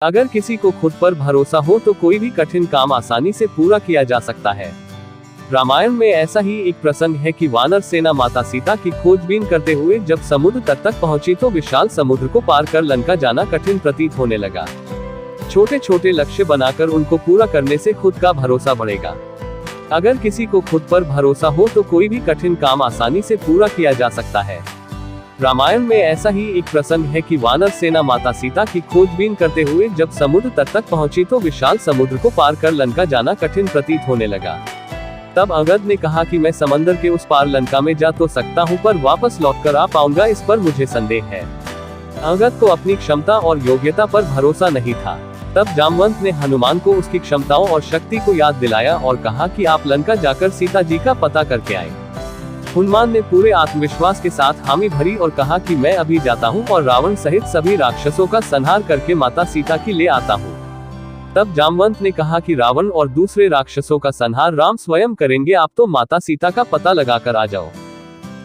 अगर किसी को खुद पर भरोसा हो तो कोई भी कठिन काम आसानी से पूरा किया जा सकता है। रामायण में ऐसा ही एक प्रसंग है कि वानर सेना माता सीता की खोजबीन करते हुए जब समुद्र तट तक पहुंची तो विशाल समुद्र को पार कर लंका जाना कठिन प्रतीत होने लगा। छोटे छोटे लक्ष्य बनाकर उनको पूरा करने से खुद का भरोसा बढ़ेगा। अगर किसी को खुद पर भरोसा हो तो कोई भी कठिन काम आसानी से पूरा किया जा सकता है। रामायण में ऐसा ही एक प्रसंग है कि वानर सेना माता सीता की खोजबीन करते हुए जब समुद्र तट तक पहुंची तो विशाल समुद्र को पार कर लंका जाना कठिन प्रतीत होने लगा। तब अंगद ने कहा कि मैं समंदर के उस पार लंका में जा तो सकता हूं पर वापस लौटकर आ पाऊंगा इस पर मुझे संदेह है। अंगद को अपनी क्षमता और योग्यता पर भरोसा नहीं था। तब जामवंत ने हनुमान को उसकी क्षमताओं और शक्ति को याद दिलाया और कहा कि आप लंका जाकर सीता जी का पता करके आए। हनुमान ने पूरे आत्मविश्वास के साथ हामी भरी और कहा कि मैं अभी जाता हूं और रावण सहित सभी राक्षसों का संहार करके माता सीता की ले आता हूं। तब जामवंत ने कहा कि रावण और दूसरे राक्षसों का संहार राम स्वयं करेंगे, आप तो माता सीता का पता लगाकर आ जाओ।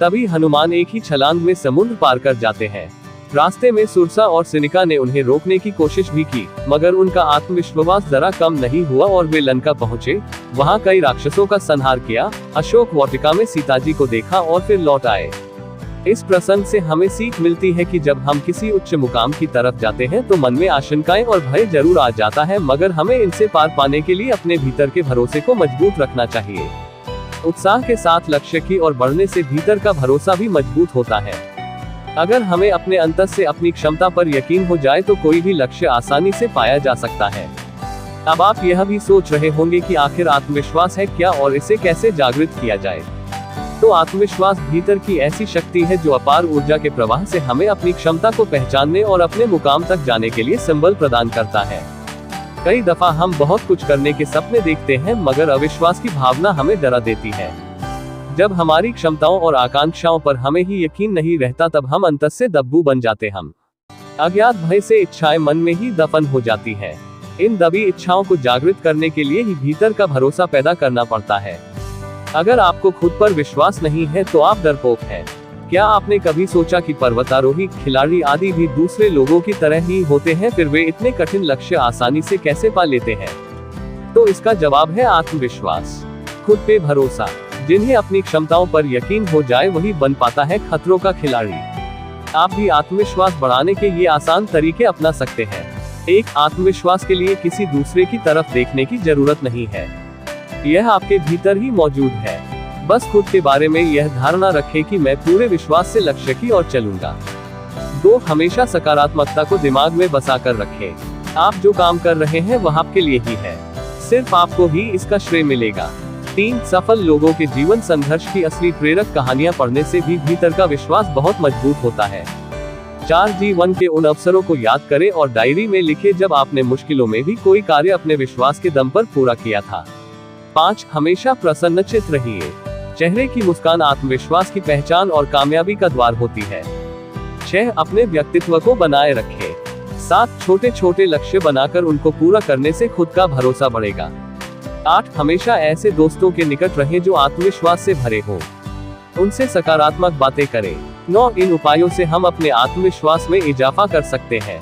तभी हनुमान एक ही छलांग में समुद्र पार कर जाते हैं। रास्ते में सुरसा और सिनिका ने उन्हें रोकने की कोशिश भी की, मगर उनका आत्मविश्वास जरा कम नहीं हुआ और वे लंका पहुंचे। वहां कई राक्षसों का संहार किया, अशोक वाटिका में सीता जी को देखा और फिर लौट आए। इस प्रसंग से हमें सीख मिलती है कि जब हम किसी उच्च मुकाम की तरफ जाते हैं तो मन में आशंकाएं और भय जरूर आ जाता है, मगर हमें इनसे पार पाने के लिए अपने भीतर के भरोसे को मजबूत रखना चाहिए। उत्साह के साथ लक्ष्य की ओर बढ़ने से भीतर का भरोसा भी मजबूत होता है। अगर हमें अपने अंतर से अपनी क्षमता पर यकीन हो जाए तो कोई भी लक्ष्य आसानी से पाया जा सकता है। अब आप यह भी सोच रहे होंगे कि आखिर आत्मविश्वास है क्या और इसे कैसे जागृत किया जाए। तो आत्मविश्वास भीतर की ऐसी शक्ति है जो अपार ऊर्जा के प्रवाह से हमें अपनी क्षमता को पहचानने और अपने मुकाम तक जाने के लिए संबल प्रदान करता है। कई दफा हम बहुत कुछ करने के सपने देखते हैं, मगर अविश्वास की भावना हमें डरा देती है। जब हमारी क्षमताओं और आकांक्षाओं पर हमें ही यकीन नहीं रहता तब हम अंतर से दब्बू बन जाते हम। अज्ञात भय से इच्छाएं मन में ही दफन हो जाती है। इन दबी इच्छाओं को जागृत करने के लिए ही भीतर का भरोसा पैदा करना पड़ता है। अगर आपको खुद पर विश्वास नहीं है तो आप डरपोक हैं। क्या आपने कभी सोचा कि पर्वतारोही, खिलाड़ी आदि भी दूसरे लोगों की तरह ही होते हैं, फिर वे इतने कठिन लक्ष्य आसानी से कैसे पा लेते हैं? तो इसका जवाब है आत्मविश्वास, खुद पे भरोसा। जिन्हें अपनी क्षमताओं पर यकीन हो जाए वही बन पाता है खतरों का खिलाड़ी। आप भी आत्मविश्वास बढ़ाने के ये आसान तरीके अपना सकते हैं। एक, आत्मविश्वास के लिए किसी दूसरे की तरफ देखने की जरूरत नहीं है, यह आपके भीतर ही मौजूद है। बस खुद के बारे में यह धारणा रखें कि मैं पूरे विश्वास से लक्ष्य की ओर चलूंगा। 2, हमेशा सकारात्मकता को दिमाग में बसा कर रखें। आप जो काम कर रहे हैं वह आपके लिए ही है, सिर्फ आपको ही इसका श्रेय मिलेगा। 3, सफल लोगों के जीवन संघर्ष की असली प्रेरक कहानियां पढ़ने से भी भीतर का विश्वास बहुत मजबूत होता है। 4, जीवन के उन अवसरों को याद करें और डायरी में लिखें जब आपने मुश्किलों में भी कोई कार्य अपने विश्वास के दम पर पूरा किया था। 5, हमेशा प्रसन्नचित्त रहिए। चेहरे की मुस्कान आत्मविश्वास की पहचान और कामयाबी का द्वार होती है। 6, अपने व्यक्तित्व को बनाए रखें। 7, छोटे छोटे लक्ष्य बनाकर उनको पूरा करने से खुद का भरोसा बढ़ेगा। 8, हमेशा ऐसे दोस्तों के निकट रहें जो आत्मविश्वास से भरे हों, उनसे सकारात्मक बातें करें। 9, इन उपायों से हम अपने आत्मविश्वास में इजाफा कर सकते हैं।